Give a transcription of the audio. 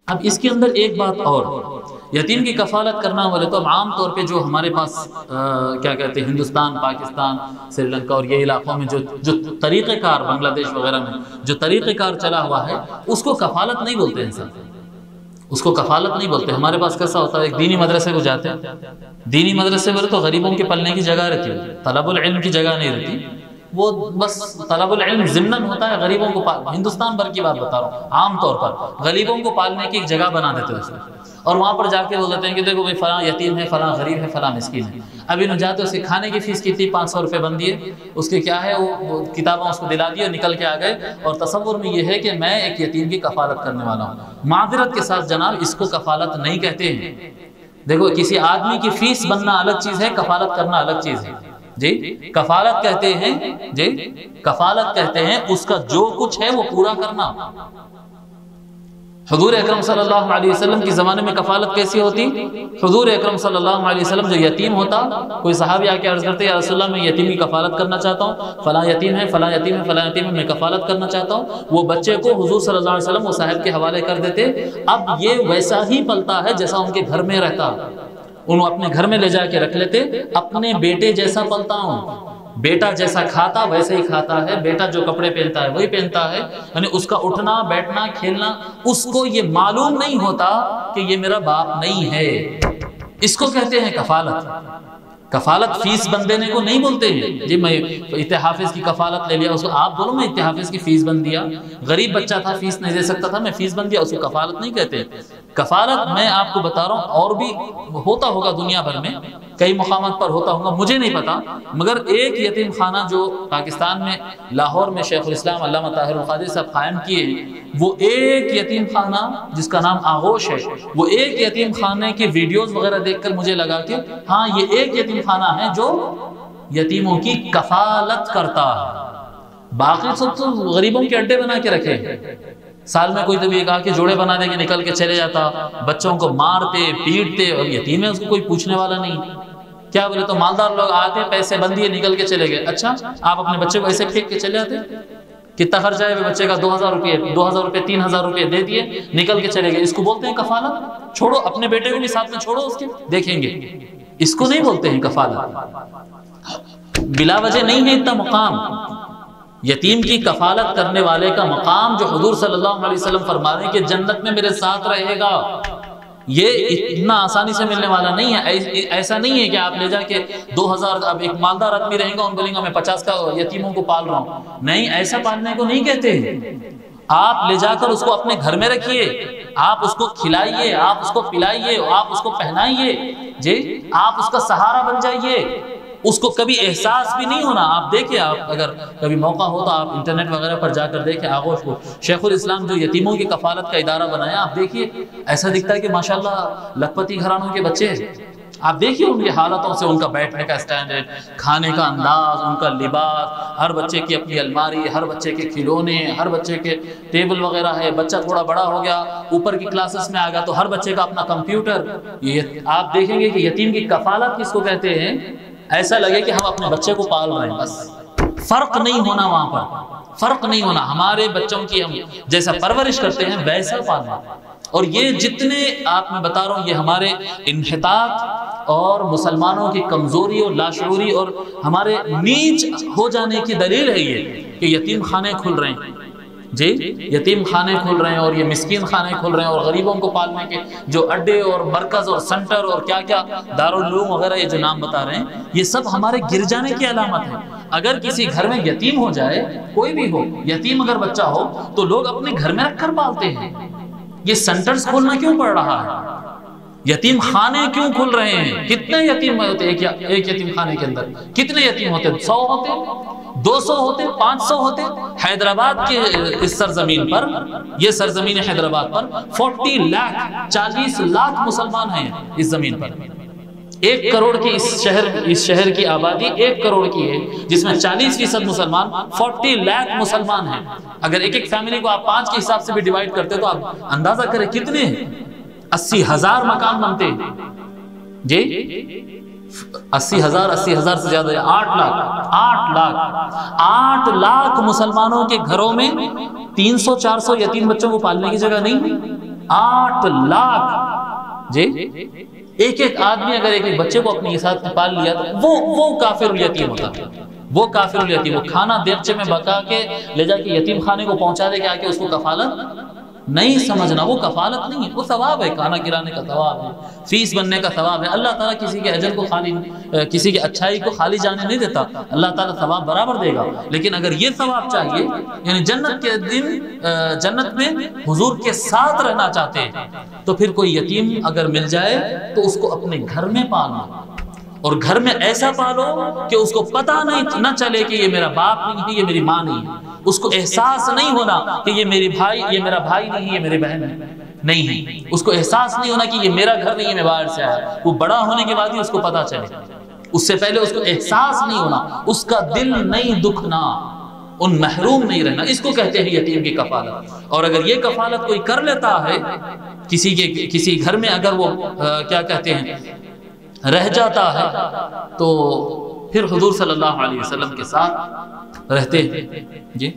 اب اس کے اندر ایک بات اور، یتیم کی کفالت کرنا والے تو عام طور پہ جو ہمارے پاس کیا کہتے ہیں ہندوستان، پاکستان، سری لنکا اور یہ علاقوں میں جو طریقہ کار، بنگلہ دیش وغیرہ میں جو طریقہ کار چلا ہوا ہے، اس کو کفالت نہیں بولتے ہیں سر، اس کو کفالت نہیں بولتے۔ ہمارے پاس کیسا ہوتا ہے، ایک دینی مدرسے کو جاتے ہیں، دینی مدرسے میں تو غریبوں کے پلنے کی جگہ رہتی ہے، طلب العلم کی جگہ نہیں رہتی، وہ بس طلب العلم ضمناً ہوتا ہے، غریبوں کو ہندوستان بھر کی بات بتا رہا ہوں، عام طور پر غریبوں کو پالنے کی ایک جگہ بنا دیتے ہیں اس میں، اور وہاں پر جا کے بول دیتے ہیں کہ دیکھو بھائی فلاں یتیم ہے، فلاں غریب ہے، فلاں مسکین ہے، ابھی نہ جاتے اس کے کھانے کی فیس کتنی 500 روپے بندی ہے، اس کے کیا ہے وہ کتابیں اس کو دلا دی اور نکل کے آ گئے، اور تصور میں یہ ہے کہ میں ایک یتیم کی کفالت کرنے والا ہوں۔ معذرت کے ساتھ جناب، اس کو کفالت نہیں کہتے ہیں۔ دیکھو کسی آدمی کی فیس بننا الگ چیز ہے، کفالت کرنا الگ چیز ہے جی۔ کفالت کہتے ہیں جی، کفالت کہتے ہیں اس کا جو کچھ ہے وہ پورا کرنا۔ حضور اکرم صلی اللہ علیہ وسلم کی زمانے میں کفالت کیسی ہوتی؟ حضور اکرم صلی اللہ علیہ وسلم جو یتیم ہوتا، کوئی صحابی آ کے عرض کرتے یا رسول اللہ میں یتیم کی کفالت کرنا چاہتا ہوں، فلاں یتیم ہے، فلاں یتیم ہے، فلاں یتیم ہے، میں کفالت کرنا چاہتا ہوں، وہ بچے کو حضور صلی اللہ علیہ وسلم وہ صاحب کے حوالے کر دیتے۔ اب یہ ویسا ہی پلتا ہے جیسا ان کے گھر میں رہتا، انہوں اپنے گھر میں لے جا کے رکھ لیتے، اپنے بیٹے جیسا پلتا ہوں، بیٹا جیسا کھاتا ویسے ہی کھاتا ہے، بیٹا جو کپڑے پہنتا ہے وہی پہنتا ہے، یعنی اس کا اٹھنا بیٹھنا کھیلنا، اس کو یہ معلوم نہیں ہوتا کہ یہ میرا باپ نہیں ہے۔ اس کو کہتے ہیں کفالت۔ کفالت فیس بند دینے کو نہیں بولتے ہیں جی، میں اتحافظ کی کفالت لے لیا، اس کو آپ بولو میں اتحافظ کی فیس بند دیا، غریب بچہ تھا فیس نہیں دے سکتا تھا میں فیس بند دیا، اس کو کفالت نہیں کہتے۔ کفالت میں آپ کو بتا رہا ہوں اور بھی ہوتا ہوگا دنیا بھر میں، کئی مقامات پر ہوتا ہوگا، مجھے نہیں پتا، مگر ایک یتیم خانہ جو پاکستان میں لاہور میں شیخ الاسلام علامہ طاہر القادری صاحب قائم کیے ہیں، وہ ایک یتیم خانہ جس کا نام آغوش ہے، وہ ایک یتیم خانے کی ویڈیوز وغیرہ دیکھ کر مجھے لگا کہ ہاں یہ ایک یتیم خانہ ہے جو یتیموں کی کفالت کرتا ہے، باقی سب تو غریبوں کے اڈے بنا کے رکھے۔ سال میں کوئی تو یہ کہا کہ جوڑے بنا دے کے نکل کے چلے جاتا، بچوں کو مارتے پیٹتے، اور یتیم ہے اس کو کوئی پوچھنے والا نہیں۔ کیا بولے تو مالدار لوگ آتے پیسے بندیے نکل کے چلے گئے، اچھا آپ اپنے بچے کو ایسے پھینک کے چلے جاتے؟ کتنا خرچہ ہے بچے کا؟ 2000 روپے 3000 روپے دے دیے نکل کے چلے گئے، اس کو بولتے ہیں کفالت؟ چھوڑو اپنے بیٹے کو بھی ساتھ میں چھوڑو، اس کے دیکھیں گے، اس کو نہیں بولتے ہیں کفالت۔ بلا وجہ نہیں ہے اتنا مقام یتیم کی کفالت کرنے والے کا مقام، جو حضور صلی اللہ علیہ وسلم فرما رہے ہیں کہ جنت میں میرے ساتھ رہے گا، یہ اتنا آسانی سے ملنے والا نہیں ہے۔ ایسا نہیں ہے کہ آپ لے جا کے 2000، اب ایک مالدار آدمی رہیں گا ان بولیں گا میں 50 کا یتیموں کو پال رہا ہوں، نہیں، ایسا پالنے کو نہیں کہتے۔ آپ لے جا کر اس کو اپنے گھر میں رکھیے، آپ اس کو کھلائیے، آپ اس کو پلائیے، آپ اس کو پہنائیے جی، آپ اس کا سہارا بن جائیے، اس کو کبھی احساس بھی نہیں ہونا۔ آپ دیکھیں، آپ اگر کبھی موقع ہو تو آپ انٹرنیٹ وغیرہ پر جا کر دیکھیں، آغوش کو شیخ الاسلام جو یتیموں کی کفالت کا ادارہ بنایا، آپ دیکھیے ایسا دکھتا ہے کہ ماشاءاللہ لکھپتی گھرانوں کے بچے ہیں۔ آپ دیکھیے ان کی حالتوں سے، ان کا بیٹھنے کا اسٹینڈرڈ، کھانے کا انداز، ان کا لباس، ہر بچے کی اپنی الماری، ہر بچے کے کھلونے، ہر بچے کے ٹیبل وغیرہ ہے، بچہ تھوڑا بڑا ہو گیا اوپر کی کلاسز میں آ گیا تو ہر بچے کا اپنا کمپیوٹر۔ یہ آپ دیکھیں گے کہ یتیم کی کفالت کس کو کہتے ہیں؟ ایسا لگے کہ ہم اپنے بچے کو پال رہے ہیں، بس فرق نہیں ہونا، وہاں پر فرق نہیں ہونا، ہمارے بچوں کی ہم جیسا پرورش کرتے ہیں ویسا پالنا۔ اور یہ جتنے آپ میں بتا رہا ہوں، یہ ہمارے انحطاط اور مسلمانوں کی کمزوری اور لاشعوری اور ہمارے نیچ ہو جانے کی دلیل ہے یہ کہ یتیم خانے کھل رہے ہیں جی، یتیم خانے کھل رہے ہیں، اور یہ مسکین خانے کھل رہے ہیں، اور غریبوں کو پالنے کے جو اڈے اور مرکز اور سنٹر اور کیا کیا دارالعلوم وغیرہ یہ جو نام بتا رہے ہیں، یہ سب ہمارے گر جانے کی علامت ہے۔ اگر کسی گھر میں یتیم ہو جائے، کوئی بھی ہو، یتیم اگر بچہ ہو تو لوگ اپنے گھر میں رکھ کر پالتے ہیں۔ یہ سنٹرز کھولنا کیوں پڑ رہا ہے؟ یتیم خانے کیوں کھل رہے ہیں؟ کتنے یتیم ہوتے ایک یتیم خانے کے اندر؟ کتنے یتیم ہوتے؟ 100 ہوتے، 200 ہوتے، 500 ہوتے؟ حیدرآباد کے اس سرزمین پر، یہ سرزمین حیدرآباد پر 40 لاکھ مسلمان ہیں اس زمین پر۔ 1 کروڑ کی اس شہر کی آبادی 1 کروڑ کی ہے، جس میں 40% مسلمان، 40 لاکھ مسلمان ہیں۔ اگر ایک فیملی کو آپ 5 کے حساب سے بھی ڈیوائیڈ کرتے تو آپ اندازہ کریں کتنے ہیں؟ 80,000 مکان بنتے ہیں جی، 80,000 سے زیادہ، 8 لاکھ مسلمانوں کے گھروں میں 300-400 یتیم بچوں کو پالنے کی جگہ نہیں ہے۔ 8 لاکھ جی ایک ایک آدمی اگر ایک ایک بچے کو اپنے ساتھ پال لیا تو وہ کافر الیتیم ہوتا ہے، وہ کافر الیتیم، وہ کھانا دیگچے میں پکا کے لے جا کے یتیم خانے کو پہنچا دے کے آ کے اس کو کفالت نہیں سمجھنا، وہ کفالت نہیں ہے، وہ ثواب ہے، کھانا کھلانے کا ثواب ہے، فیس بننے کا ثواب ہے۔ اللہ تعالیٰ کسی کے اجر کو خالی، کسی کی اچھائی کو خالی جانے نہیں دیتا، اللہ تعالیٰ ثواب برابر دے گا۔ لیکن اگر یہ ثواب چاہیے، یعنی جنت کے دن جنت میں حضور کے ساتھ رہنا چاہتے ہیں، تو پھر کوئی یتیم اگر مل جائے تو اس کو اپنے گھر میں پالنا، اور گھر میں ایسا پالو کہ اس کو پتہ نہ چلے کہ یہ میرا باپ نہیں ہے، یہ میری ماں نہیں ہے، اس کو احساس نہیں ہونا کہ یہ میرا بھائی نہیں ہے، یہ میری بہن نہیں ہے، اس کو احساس نہیں ہونا کہ یہ میرا گھر نہیں ہے، میں باہر سے آیا۔ وہ بڑا ہونے کے بعد ہی اس کو پتہ چلے، اس سے پہلے اس کو احساس نہیں ہونا، اس کا دل نہیں دکھنا، ان محروم نہیں رہنا، اس کو کہتے ہیں یتیم کی کفالت۔ اور اگر یہ کفالت کوئی کر لیتا ہے کسی گھر میں، اگر وہ کیا کہتے ہیں رہ جاتا ہے، تو پھر حضور صلی اللہ علیہ وسلم کے ساتھ رہتے ہیں جی۔